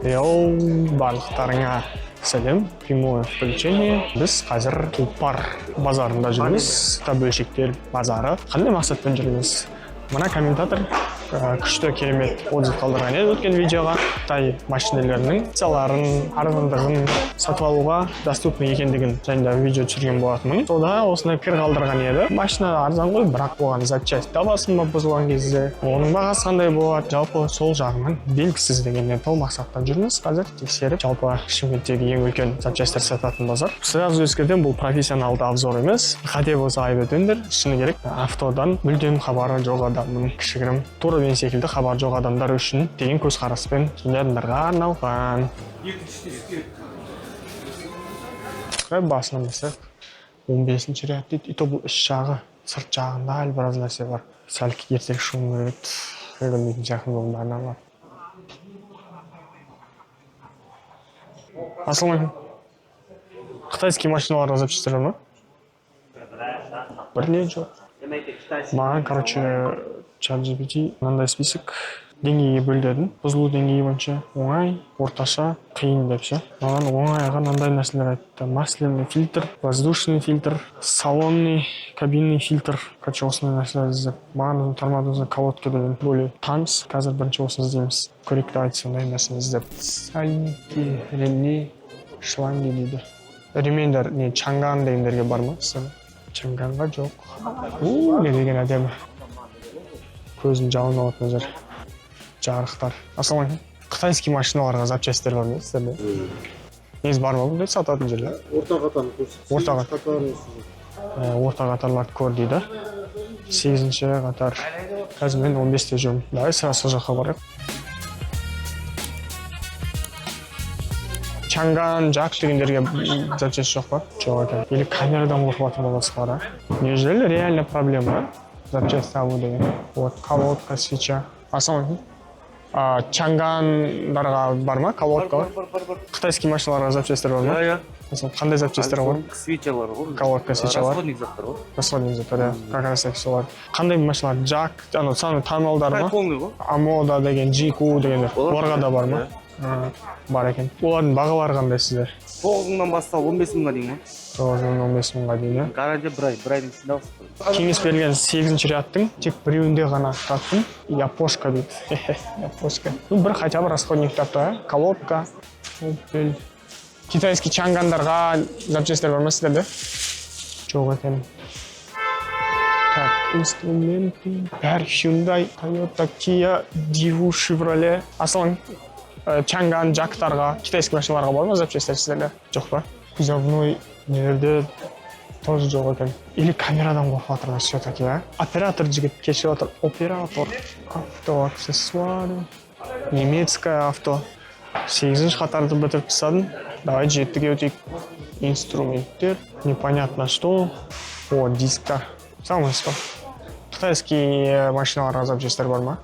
Барлықтарыңа сәлем, прямое включение. Біз қазір Тұлпар базарында жүрміз. Бөлшектер базары. Қандай мақсатпен жүрміз? Мына комментатор күшті керемет отзыв қалдырған еді өткен видеоға. Қытай машинелерінің опцияларын, арзандығын сатып алуға доступны екендігін жайында видео түсірген болатынмын. Сода осындай пікір қалдырған еді. Машина арзан ғой, бірақ оған запчасть табасың ба бұзылған кезде? Оның бағасы қандай болады? Жалпы сол жағынан белгісіз дегеннен сол мақсаттан жүрміз. Қазір тексеріп, жалпы Шымкенттегі ең үлкен запчастьтер сататын базар. Сразу ескертем, бұл профессионалды обзор емес. Қате болса айып өтіңдер. Шыны керек, автодан мүлдем хабары жоқ адамның кішігірім тура мен секілді хабар жоқ адамдар үшін деген көзқараспен келетіндерге арналған. Басынан бастап 15-ші ряд дейді. И то бұл іш жағы, сырт жағында әлі біраз нәрсе бар. Сәл ертек шуым керек. Көрмейтін жақын жолдарына бар. Ассалаумалейкум. Қытайский машиналарға запчастьтер бар ма? Бір не жоқ. Маған, ChatGPT мынандай список деңгейге бөлдедім. Бұзылу деңгейі бойынша оңай, орташа, қиын деп ше. Маған оңайға мынандай нәрселер айтты. Масляный фильтр, воздушный фильтр, салонный, кабинный фильтр. Осындай нәрселер іздеп. Маған тармағымызда колодка деген бөле таныс. Қазір бірінші осыны іздейміз. Көректі айтып сондай нәрсені іздеп. Сальники, ремни, шланги дейді. Ремендер не чанган дегендерге бар ма? Чанганға жоқ. Не деген әдемі. Көзін жалын алатын жер. Жарықтар. Ассалаумалейкум. Қытайский машиналарға запчастьтер бар ма сіздерде? Негізі бар ма бұндай сататын жерлер? Орта қатарын көрсетсіз. Орта қатарларды көр дейді. 8-ші қатар. Қазір мен 15-те жүрмін. Давай сразу жаққа барайық. Чанган, жак дегендерге запчасть жоқ па? Жоқ екен. Или камерадан қорқып боласы бар. Неужели реально проблема? Запчасть табу деген. Вот, колодка, свеча. Ассалаумалейкум. Чангандарға бар ма? Колодка бар? Қытайский машиналарға запчастьтер бар ма? Қандай запчастьтер бар? Свечалар ғой. Колодка, свечалар. Расходник заттар ғой. Расходник заттар, как раз солар. Қандай машиналар? Жак, самый танымалдар ма? Полный ғой. Амода деген, Жику дегендер. Оларға да бар ма? Бар екен. Олардың бағалары қандай сіздер? 9-мыңнан бастап 15 мыңға дейін ма? 9-15 мыңға дейін. Гарантия бір айдың ішінде аласыз. Кеңес берген 8-ші рядтың тек біреуінде ғана таттым. Япошка дейді. Япошка. Бір хотя бы расходник тапты, колодка. Китайский чангандарға запчастьтер бар ма сіздерде? Жоқ екен. Так, инструменты. Бәрі Hyundai, Toyota, Kia, Daewoo, Chevrolet. Ассалаумалейкум. Чанган, жактарға, китайский машиналарға бар ма запчастьтер сіздерде? Жоқ па? Кузовной нелерде тоже жоқ екен. Или камерадан қорқып жатырмыз все-таки, а? Оператор жігіт кешіп жатыр. Оператор. Авто, аксессуары. Немецкое авто. 8-ші қатарды бітіріп тастадым. Давай 7-ге өтейік. Инструменттер. Непонятно что. О, дисктар. Саламатсыз ба? Қытайский машиналарға запчастьтер бар ма?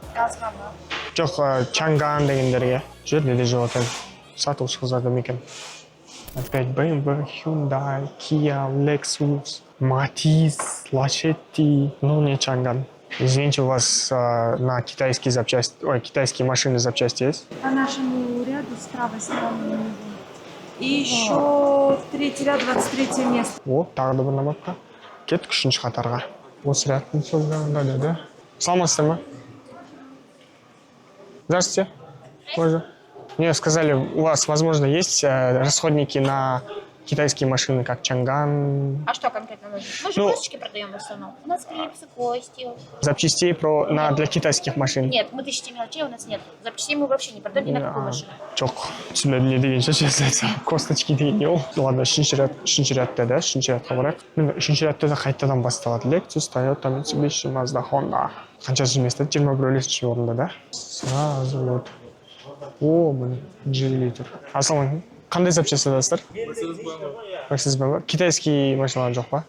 Жоқ, Чанган дегендерге. Жерде де жоқ екен. Сатушы қыздар екен. Опять BMW, Hyundai, Kia, Lexus, Matiz, Lachetti. Ну, не Чанган. Извините, у вас на китайские запчасти, китайские машины запчасти есть? По нашему ряду с правой стороны. И еще третий ряд, 23 место. О, тағы да бір набатқа. Кеттік 3-ші қатарға. Осы рядтың сол жағында деді. Саламатсыздар ма? Здравствуйте. Можно? Мне сказали, у вас, возможно, есть расходники на китайские машины, как Чанган. А что конкретно нужно? Мы же косточки продаем в основном. У нас клипсы, кости. Запчастей для китайских машин. Нет, мы тысячи мелочей у нас нет. Запчастей мы вообще не продаем ни на какую машину. Жоқ, түсінбедім не деген сөз. Косточки деген не ол? Ладно, 3-ші рядта да, 3-ші рядқа барайық. Мен 3-ші рядта да қайтадан басталады. Lexus, Toyota, Mitsubishi, Mazda, Honda. Қаншасы место? 21-ші орында да. Сразу вот. О, міне, G-литр. Ассалаумалейкум. Қандай запчасть сатасыздар? Мерседес бар. Китайский машиналар жоқ па?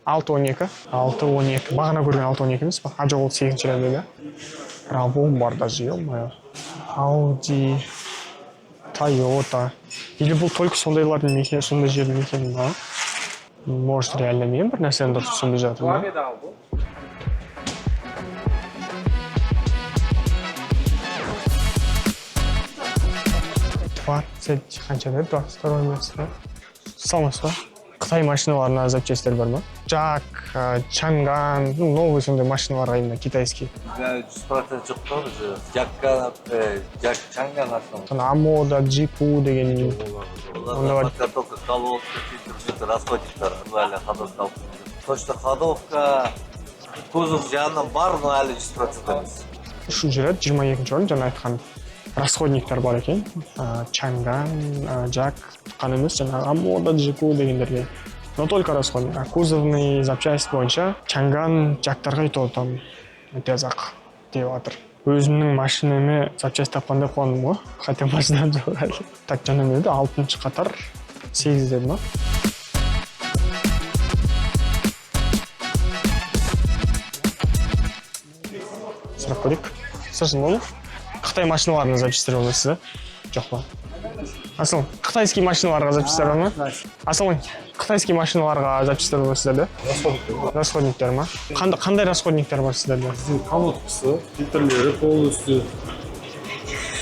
612. 612. Бағана көрген 612 емес па? Жоқ, ол 8-ші рядда да. Равон бар даже, ё-моё. Audi, Toyota. Или бұл только сондайлардың мекені, сондай жердің мекені ма? Может, реально мен бір нәрсені дұрыс түсінбей жатырмын ба? 20 qanchada? 22 место. Salmoqchi ba? Xitoy mashinalarining запчастьлari bormi? Jak, Chang'an, новый сондай машиналар именно китайский. 100% жоқ та уже. Jak Chang'an ашам. Amoda, Jiku деген. Олар только колодка, фильтр, расходниктар, әлі ходовка алып. Точно ходовка, кузов жағынан бар, но әлі 100% емес. Шу жүреді 22-ші орын жаңа айтқан расходниктар бар екен. Chang'an, Jak, қана емес жаңағы Amoda, Jiku дегендерге. Но только расходник. Кузовный запчасть бойынша Chang'an, Jaktарға өйтіп там тезақ деп жатыр. Өзімнің машинеме запчасть тапқанда қуандым ғой. Хотя машинам жоқ әлі. Так, жаңа не деді? 6-ші қатар 8 деді ма? Сұрақ көрейік. Сосын болу? Қытай машиналарына запчастьтер болмайсыз, жоқ па? Асыл, қытайский машиналарға запчастьтер бар ма? Асыл, қытайский машиналарға запчастьтер бар сіздерде? Расходниктер ма? Қандай расходниктер бар сіздерде? Колодкасы, фильтрлері полностью,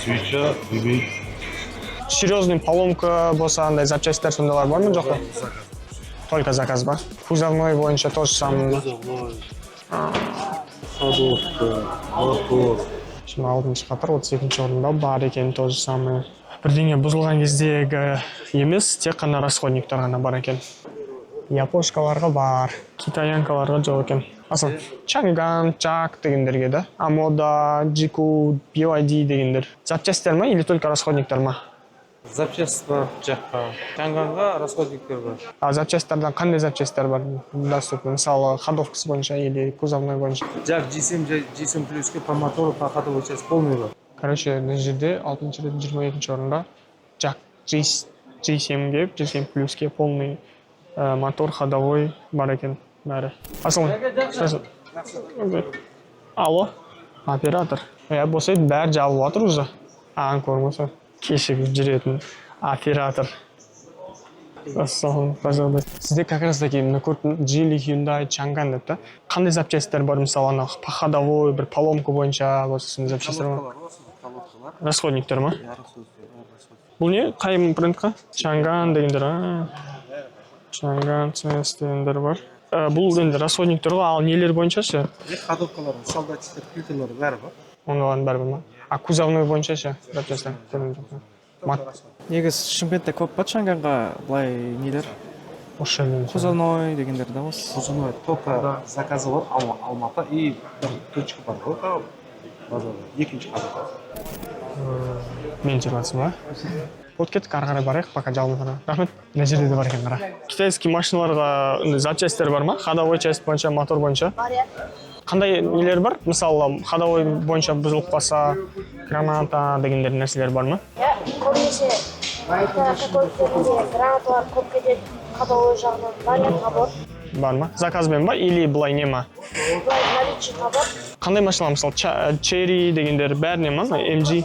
свеча, ремень. Серьезный поломка болса, андай запчастьтер сондайлар бар ма, жоқ па? Только заказ ба? Кузовной бойынша тоже самый. Ходовка, мотор. Şimdi 6-ші қатар 32-ші орында бар екен тоже самый. Бірдеңе бұзылған кездегі емес, тек қана расходниктар ғана бар екен. Япошкаларға бар, китаянкаларға жоқ екен. Асыл, Chang'an, Jak дегендерге да, Amoda, Jiku, BYD дегендер. Запчастьтер ма или только расходниктар ма? Запчасть бар жаққа. Chang'anға расходниктер бар. А запчастьтардан қандай запчастьтер бар? Доступны, мысалы, ходовкасы бойынша или кузовной бойынша? Jak G7 плюске по мотору, по ходовой часть полный бар. Короче, мына жерде 6-ші 22-ші орында Jak G7 келіп, G7 плюске полный мотор ходовой бар екен бәрі. Асыл, алло, оператор. Болса еді бәрі жабылып жатыр уже. Көрмесе, кешігіп жүретін оператор. Ассалам, пожалуйста. Сізде как раз таки мына көрдім Geely, Hyundai, Chang'an деп та. Қандай запчастьтер бар, мысалы, ана ходовой, бір поломка бойынша болса сондай запчастьтер бар? Расходниктер ма? Бұл не? Қай брендқа? Chang'an дегендер, Chang'an, CS дегендер бар. Бұл енді расходниктер ғой, ал нелер бойынша ше? Ходовкалар, солдатчиктер, фильтрлері бәрі бар. Ондаған бәрі бар ма? А кузовной бойынша ше? Запчастьтер. Негіз Шымкентте көп па Chang'anға былай нелер? Осы жерден. Кузовной дегендер да осы. Кузовной только заказы бар, Алматы и бір точка бар ғой, базарда. Екінші қадақасы. Мен жүрматсың ба? От кеттік, ары қарай барайық, пока жалмай қара. Рахмет, мына жерде де бар екен қара. Китайский машиналарға запчастьтер бар ма? Ходовой часть бойынша, мотор бойынша? Бар, иә. Қандай нелер бар? Мысалы, ходовой бойынша бұзылып қалса, граната дегендер нәрселер бар ма? Иә, көбінесе көліктерінде гранаталар көп кетеді, ходовой жағынан бар, иә, табор. Бар ма? Заказбен ба или былай не ма? Былай наличие табор. Қандай машиналар, мысалы, Cherry дегендер бәріне ма? MG,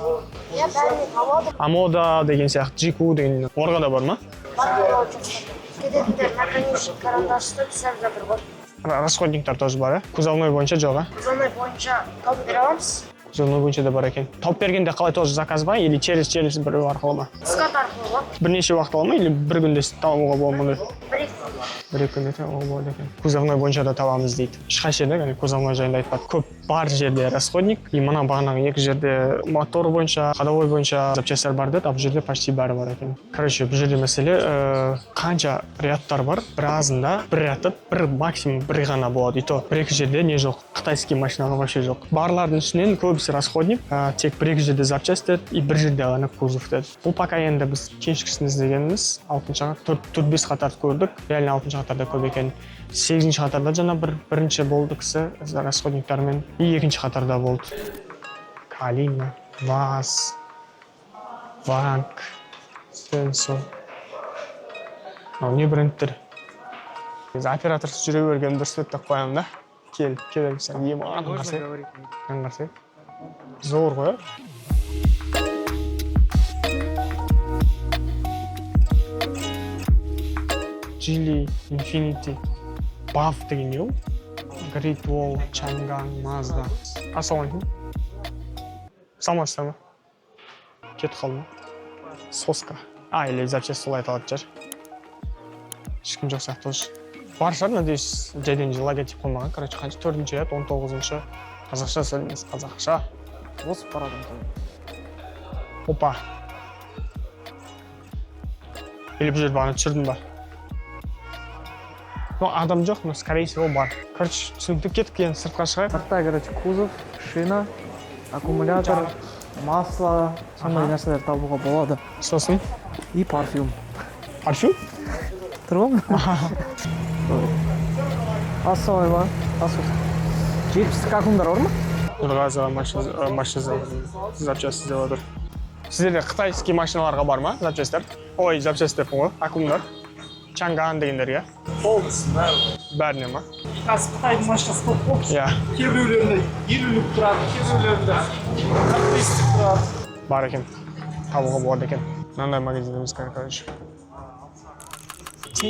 Иә, бәріне табор. Amoda деген сияқты, Jiku деген орға да бар ма? Бар болады жоқ. Кететіндер наконечник, карандашты писап жатыр ғой. Расходниктар тоже бар, кузовной бойынша жоқ, Кузовной бойынша тауып бере аламыз. Кузовной бойынша да бар екен. Тауып бергенде қалай тоже заказ ба или через біреу арқылы ма? Скат арқылы ғой. Бірнеше уақыт ала ма или бір күнде табуға болады мұны? Бір-екі. Бір күнде табуға болады екен. Кузовной бойынша да табамыз дейді. Ешқай жерде кузовной жайында айтпады. Көп бар жерде расходник, и мына бағанағы екі жерде мотор бойынша, ходовой бойынша запчастьтер бар деді, а бұл жерде почти бәрі бар екен. Короче, бұл жерде мәселе қанша рядтар бар, біразында бір рядта бір максимум бір ғана болады. И то бір-екі жерде не жоқ, қытайский машинаға вообще жоқ. Барлардың ішінен көбісі расходник, тек бір-екі жерде запчастьтер и бір жерде ғана кузов деді. Бұл пока енді біз кешкісін іздегеніміз 6-ші 4-5 қатарды көрдік. Реально 6-ші қатарда көп екен. 8-ші қатарда жаңа бірінші болды кісі расходниктармен, и 2-ші қатарда болды. Калина, ВАЗ, ВАГ, Стенсо. Не брендтер. Операторсыз жүре берген дұрыс деп қоямын да. Келіп сен ем аңғарсай. Зор ғой. Geely, Infiniti, BAF деген не ол? Great Wall, Chang'an, Mazda. Ассалаумағалейкум. Саламатсыздар ма? Кетіп қалды ма? Соска. Или запчасть солай аталады шығар. Ешкім жоқ сияқты тоже. Бар шығар, надеюсь, жайдан жыл логотип қоймаған. Короче, қанша 4-ші еді, 19-шы. Қазақша сөйлемес, қазақша. Озып барады. Опа. Или бұл жерде бағана түсірдім ба? Ну, адам жоқ, но скорее всего бар. Короче, түсінікті кетіп кейін сыртқа шығайық. Сыртта, короче, кузов, шина, аккумулятор, масло, сондай нәрселер табуға болады. Сосын? И парфюм. Парфюм? Тұрғым? Ассалай ба? Асус. 70 аккумдар бар ма? Нұрғазы машина запчасть сделать. Сіздерде қытайский машиналарға бар ма запчастьтар? Ой, запчасть деп ғой, аккумдар. Чанган дегендерге. Полдысын Бәріне ма? қазір Қытайдың машинасы көп болды. Иә. Кейбіреулерінде 50-лік тұрады, кейбіреулерінде 45-лік тұрады. Бар екен. Табуға болады екен. Мынандай магазин емес, короче. В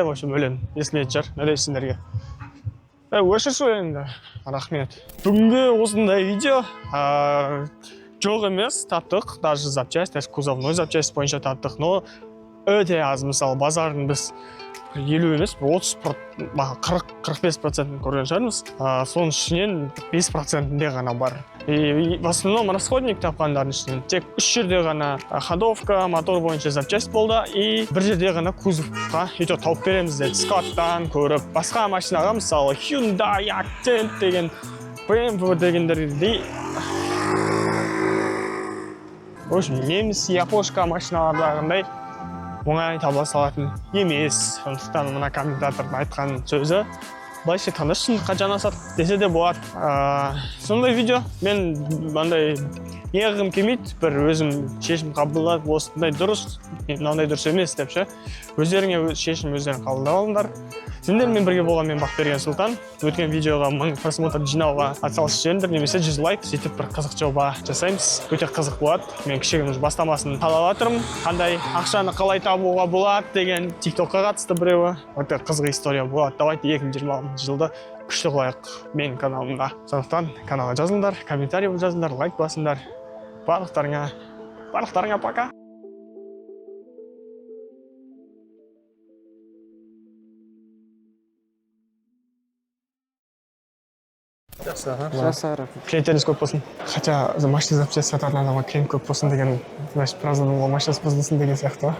общем, өлең. Есілмейді жар. Надеюсь, сендерге. Өшірші өлеңді. Рахмет. Бүгінгі осындай видео. Жоқ емес, таптық. Даже запчасть, кузовной запчасть бойынша таптық. Но өте аз. Мысалы, базардың біз 50 емес, 30-45%-ін көрген шығармыз. Соның ішінен 5%-інде ғана бар. И в основном расходник тапқандардың ішінен тек 3 жерде ғана ходовка, мотор бойынша запчасть болды и бір жерде ғана кузовқа ето тауып береміз деді. Скоттан көріп, басқа машинаға мысалы Hyundai Accent деген, BMW дегендердей. В общем, неміс, япошка машиналардағындай оңай таба салатын емес. Сондықтан мына комментатордың айтқан сөзі былайша айтқанда шындыққа жанасады десе де болады. Сондай видео. Мен мынандай неғығым келмейді. Бір өзім шешім қабылдап, осындай дұрыс, мынандай дұрыс емес деп ше. Өздеріңе шешім өздерің қабылдап алыңдар. Сендермен бірге болған мен Бақберген Сұлтан. Өткен видеоға 1000 просмотр жинауға атсалысып жіберіңдер, немесе 100 лайк, сөйтіп бір қызық жоба жасаймыз. Өте қызық болады. Мен кішігірім бастамасын қалап жатырмын. Қандай ақшаны қалай табуға болады деген TikTokқа қатысты біреуі. Өте қызық история болады. Давайте 2020 жылды күшті қылайық менің каналымда. Сондықтан каналға жазылыңдар, комментарий жазыңдар, лайк басыңдар. Барлықтарыңа пока. Жақсы. Клиенттеріңіз көп болсын. Хотя машина запчасть сататын адамға клиент көп болсын деген, значит, біраздан ол машинасы бұзылсын деген сияқты.